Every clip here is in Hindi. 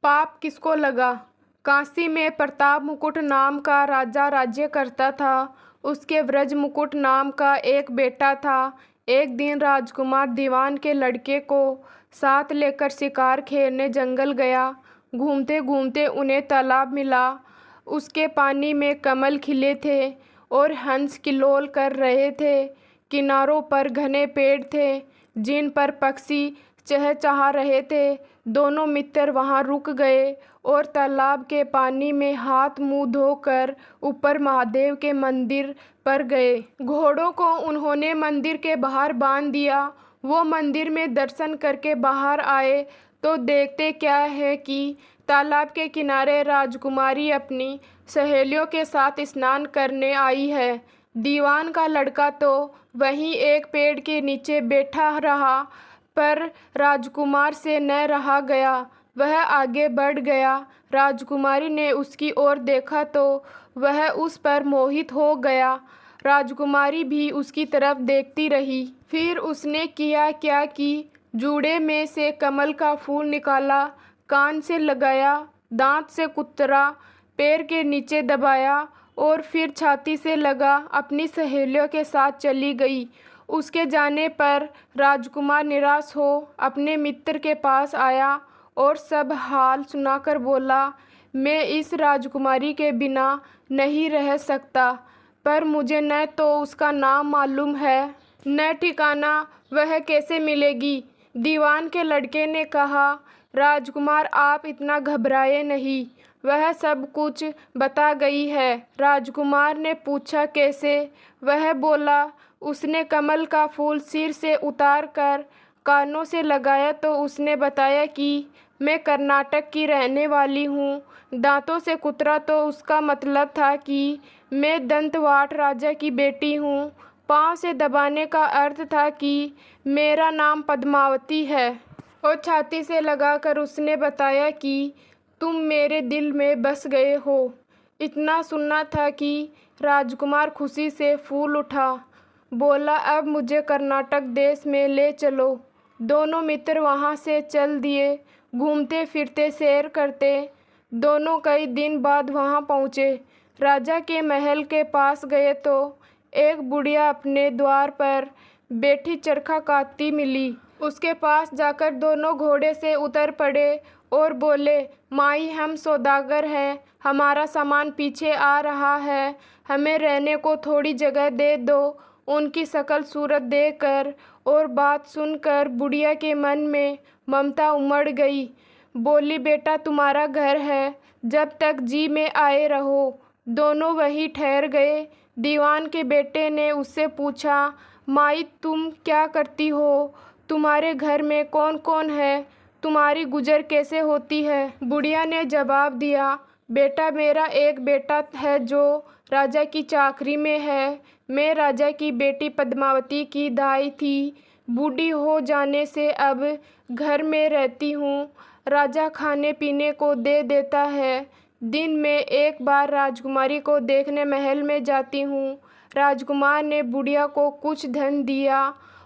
पाप किसको लगा। काशी में प्रताप मुकुट नाम का राजा राज्य करता था। उसके व्रज मुकुट नाम का एक बेटा था। एक दिन राजकुमार दीवान के लड़के को साथ लेकर शिकार खेलने जंगल गया। घूमते घूमते उन्हें तालाब मिला। उसके पानी में कमल खिले थे और हंस किलोल कर रहे थे। किनारों पर घने पेड़ थे जिन पर पक्षी चहचहा रहे थे। दोनों मित्र वहां रुक गए और तालाब के पानी में हाथ मुंह धोकर ऊपर महादेव के मंदिर पर गए। घोड़ों को उन्होंने मंदिर के बाहर बांध दिया। वो मंदिर में दर्शन करके बाहर आए तो देखते क्या है कि तालाब के किनारे राजकुमारी अपनी सहेलियों के साथ स्नान करने आई है। दीवान का लड़का तो वहीं एक पेड़ के नीचे बैठा रहा, पर राजकुमार से न रहा गया। वह आगे बढ़ गया। राजकुमारी ने उसकी ओर देखा तो वह उस पर मोहित हो गया। राजकुमारी भी उसकी तरफ देखती रही। फिर उसने किया क्या कि जूड़े में से कमल का फूल निकाला, कान से लगाया, दांत से कुतरा, पैर के नीचे दबाया और फिर छाती से लगा अपनी सहेलियों के साथ चली गई। उसके जाने पर राजकुमार निराश हो अपने मित्र के पास आया और सब हाल सुनाकर बोला, मैं इस राजकुमारी के बिना नहीं रह सकता, पर मुझे न तो उसका नाम मालूम है न ठिकाना, वह कैसे मिलेगी। दीवान के लड़के ने कहा, राजकुमार आप इतना घबराए नहीं, वह सब कुछ बता गई है। राजकुमार ने पूछा कैसे। वह बोला, उसने कमल का फूल सिर से उतार कर कानों से लगाया तो उसने बताया कि मैं कर्नाटक की रहने वाली हूँ। दांतों से कुतरा तो उसका मतलब था कि मैं दंतवाट राजा की बेटी हूँ। पाँव से दबाने का अर्थ था कि मेरा नाम पद्मावती है। और छाती से लगाकर उसने बताया कि तुम मेरे दिल में बस गए हो। इतना सुनना था कि राजकुमार खुशी से फूल उठा। बोला, अब मुझे कर्नाटक देश में ले चलो। दोनों मित्र वहाँ से चल दिए। घूमते फिरते सैर करते दोनों कई दिन बाद वहाँ पहुँचे। राजा के महल के पास गए तो एक बुढ़िया अपने द्वार पर बैठी चरखा काटती मिली। उसके पास जाकर दोनों घोड़े से उतर पड़े और बोले, माई हम सौदागर हैं, हमारा सामान पीछे आ रहा है, हमें रहने को थोड़ी जगह दे दो। उनकी शकल सूरत देखकर और बात सुनकर बुढ़िया के मन में ममता उमड़ गई। बोली, बेटा तुम्हारा घर है, जब तक जी में आए रहो। दोनों वहीं ठहर गए। दीवान के बेटे ने उससे पूछा, माई तुम क्या करती हो, तुम्हारे घर में कौन कौन है, तुम्हारी गुजर कैसे होती है। बुढ़िया ने जवाब दिया, बेटा मेरा एक बेटा है जो राजा की चाकरी में है। मैं राजा की बेटी पद्मावती की दाई थी। बूढ़ी हो जाने से अब घर में रहती हूँ। राजा खाने पीने को दे देता है। दिन में एक बार राजकुमारी को देखने महल में जाती हूँ। राजकुमार ने बुढ़िया को कुछ धन दिया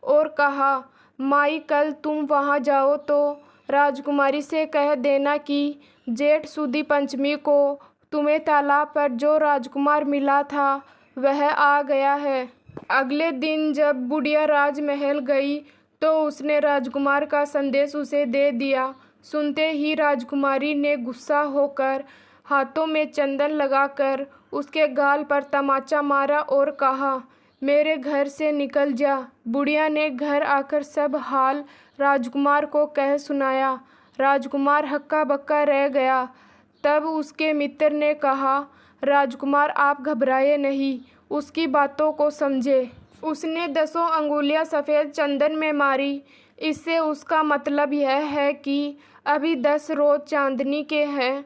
और कहा, माई कल तुम वहाँ जाओ तो राजकुमारी से कह देना कि जेठ सुदी पंचमी को तुम्हें तालाब पर जो राजकुमार मिला था वह आ गया है। अगले दिन जब बुढ़िया राजमहल गई तो उसने राजकुमार का संदेश उसे दे दिया। सुनते ही राजकुमारी ने गुस्सा होकर हाथों में चंदन लगाकर उसके गाल पर तमाचा मारा और कहा, मेरे घर से निकल जा। बुढ़िया ने घर आकर सब हाल राजकुमार को कह सुनाया। राजकुमार हक्का बक्का रह गया। तब उसके मित्र ने कहा, राजकुमार आप घबराए नहीं, उसकी बातों को समझे। उसने 10 अंगुलियां सफ़ेद चंदन में मारी। इससे उसका मतलब यह है कि अभी 10 रोज चांदनी के हैं।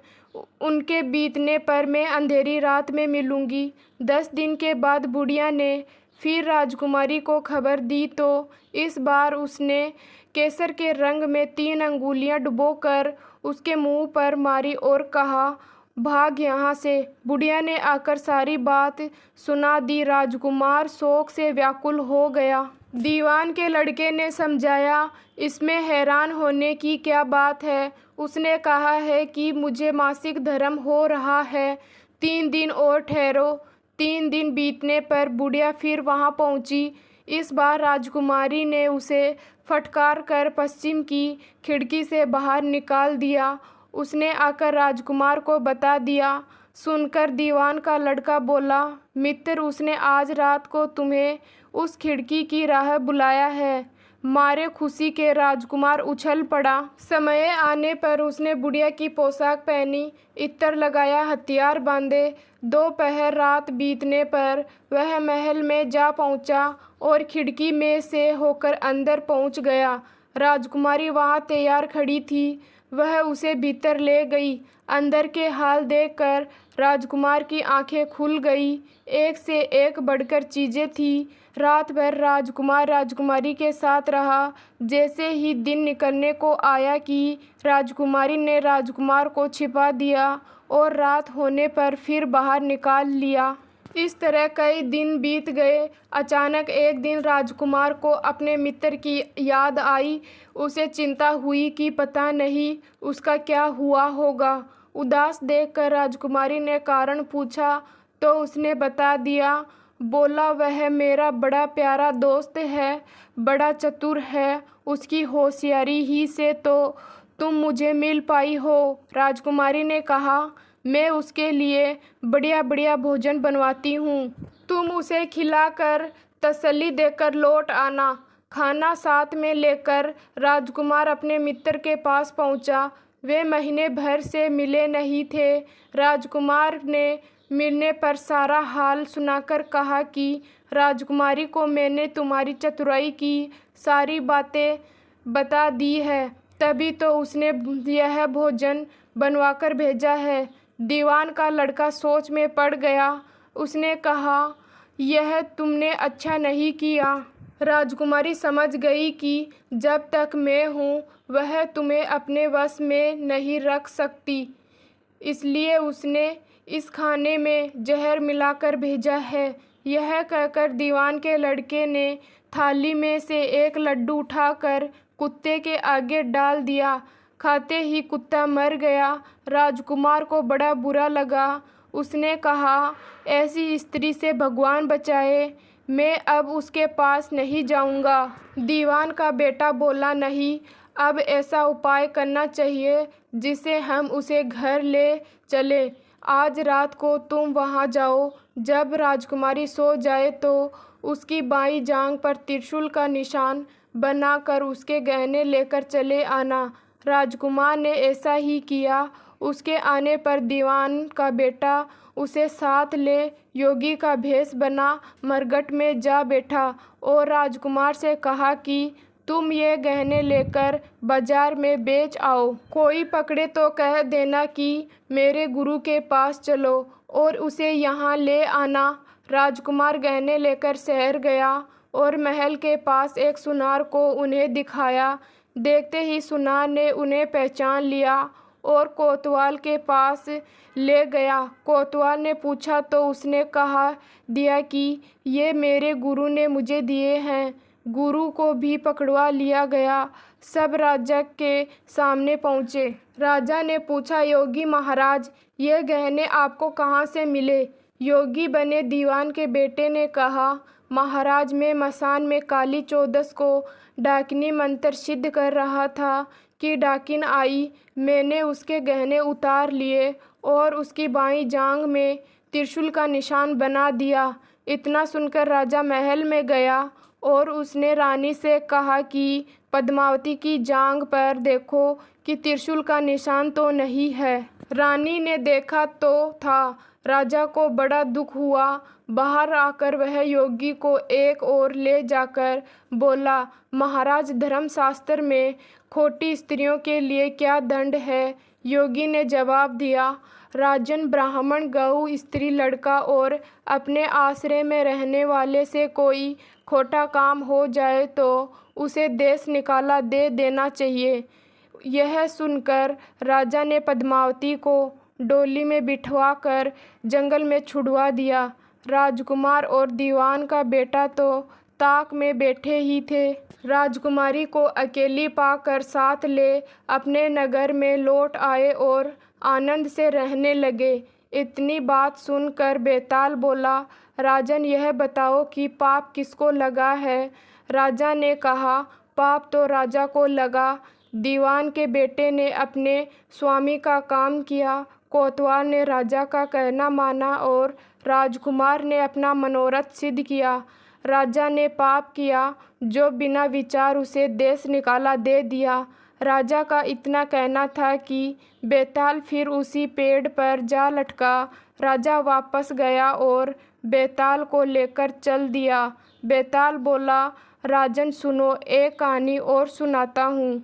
उनके बीतने पर मैं अंधेरी रात में मिलूंगी। 10 दिन के बाद बुढ़िया ने फिर राजकुमारी को खबर दी तो इस बार उसने केसर के रंग में 3 अंगुलियां डुबोकर उसके मुंह पर मारी और कहा, भाग यहाँ से। बुढ़िया ने आकर सारी बात सुना दी। राजकुमार शोक से व्याकुल हो गया। दीवान के लड़के ने समझाया, इसमें हैरान होने की क्या बात है। उसने कहा है कि मुझे मासिक धर्म हो रहा है, 3 दिन और ठहरो। 3 दिन बीतने पर बुढ़िया फिर वहाँ पहुँची। इस बार राजकुमारी ने उसे फटकार कर पश्चिम की खिड़की से बाहर निकाल दिया। उसने आकर राजकुमार को बता दिया। सुनकर दीवान का लड़का बोला, मित्र, उसने आज रात को तुम्हें उस खिड़की की राह बुलाया है। मारे खुशी के राजकुमार उछल पड़ा। समय आने पर उसने बुढ़िया की पोशाक पहनी, इत्र लगाया, हथियार बांधे। दोपहर रात बीतने पर वह महल में जा पहुंचा और खिड़की में से होकर अंदर पहुंच गया। राजकुमारी वहां तैयार खड़ी थी। वह उसे भीतर ले गई। अंदर के हाल देखकर राजकुमार की आंखें खुल गई। एक से एक बढ़कर चीज़ें थी। रात भर राजकुमार राजकुमारी के साथ रहा। जैसे ही दिन निकलने को आया कि राजकुमारी ने राजकुमार को छिपा दिया और रात होने पर फिर बाहर निकाल लिया। इस तरह कई दिन बीत गए। अचानक एक दिन राजकुमार को अपने मित्र की याद आई। उसे चिंता हुई कि पता नहीं उसका क्या हुआ होगा। उदास देखकर राजकुमारी ने कारण पूछा तो उसने बता दिया। बोला, वह मेरा बड़ा प्यारा दोस्त है, बड़ा चतुर है। उसकी होशियारी ही से तो तुम मुझे मिल पाई हो। राजकुमारी ने कहा, मैं उसके लिए बढ़िया बढ़िया भोजन बनवाती हूँ, तुम उसे खिलाकर तसल्ली देकर लौट आना। खाना साथ में लेकर राजकुमार अपने मित्र के पास पहुँचा। वे महीने भर से मिले नहीं थे। राजकुमार ने मिलने पर सारा हाल सुनाकर कहा कि राजकुमारी को मैंने तुम्हारी चतुराई की सारी बातें बता दी है, तभी तो उसने यह भोजन बनवाकर भेजा है। दीवान का लड़का सोच में पड़ गया। उसने कहा, यह तुमने अच्छा नहीं किया। राजकुमारी समझ गई कि जब तक मैं हूँ वह तुम्हें अपने वश में नहीं रख सकती, इसलिए उसने इस खाने में जहर मिलाकर भेजा है। यह कहकर दीवान के लड़के ने थाली में से एक लड्डू उठाकर कुत्ते के आगे डाल दिया। खाते ही कुत्ता मर गया। राजकुमार को बड़ा बुरा लगा। उसने कहा, ऐसी स्त्री से भगवान बचाए, मैं अब उसके पास नहीं जाऊंगा। दीवान का बेटा बोला, नहीं, अब ऐसा उपाय करना चाहिए जिससे हम उसे घर ले चले। आज रात को तुम वहां जाओ। जब राजकुमारी सो जाए तो उसकी बाईं जांघ पर त्रिशूल का निशान बनाकर उसके गहने लेकर चले आना। राजकुमार ने ऐसा ही किया। उसके आने पर दीवान का बेटा उसे साथ ले योगी का भेष बना मरघट में जा बैठा और राजकुमार से कहा कि तुम ये गहने लेकर बाजार में बेच आओ। कोई पकड़े तो कह देना कि मेरे गुरु के पास चलो और उसे यहाँ ले आना। राजकुमार गहने लेकर शहर गया और महल के पास एक सुनार को उन्हें दिखाया। देखते ही सुनार ने उन्हें पहचान लिया और कोतवाल के पास ले गया। कोतवाल ने पूछा तो उसने कहा दिया कि ये मेरे गुरु ने मुझे दिए हैं। गुरु को भी पकड़वा लिया गया। सब राजा के सामने पहुँचे। राजा ने पूछा, योगी महाराज, ये गहने आपको कहाँ से मिले? योगी बने दीवान के बेटे ने कहा, महाराज, मैं मसान में काली चौदस को डाकिनी मंत्र सिद्ध कर रहा था कि डाकिन आई। मैंने उसके गहने उतार लिए और उसकी बाईं जांघ में त्रिशूल का निशान बना दिया। इतना सुनकर राजा महल में गया और उसने रानी से कहा कि पद्मावती की जांघ पर देखो कि त्रिशूल का निशान तो नहीं है। रानी ने देखा तो था। राजा को बड़ा दुख हुआ। बाहर आकर वह योगी को एक ओर ले जाकर बोला, महाराज, धर्मशास्त्र में खोटी स्त्रियों के लिए क्या दंड है? योगी ने जवाब दिया, राजन, ब्राह्मण, गऊ, स्त्री, लड़का और अपने आश्रय में रहने वाले से कोई खोटा काम हो जाए तो उसे देश निकाला दे देना चाहिए। यह सुनकर राजा ने पद्मावती को डोली में बिठवाकर जंगल में छुड़वा दिया। राजकुमार और दीवान का बेटा तो ताक में बैठे ही थे। राजकुमारी को अकेली पाकर साथ ले अपने नगर में लौट आए और आनंद से रहने लगे। इतनी बात सुनकर बेताल बोला, राजन यह बताओ कि पाप किसको लगा है। राजा ने कहा, पाप तो राजा को लगा। दीवान के बेटे ने अपने स्वामी का काम किया। कोतवाल ने राजा का कहना माना और राजकुमार ने अपना मनोरथ सिद्ध किया। राजा ने पाप किया जो बिना विचार उसे देश निकाला दे दिया। राजा का इतना कहना था कि बेताल फिर उसी पेड़ पर जा लटका। राजा वापस गया और बेताल को लेकर चल दिया। बेताल बोला, राजन सुनो, एक कहानी और सुनाता हूँ।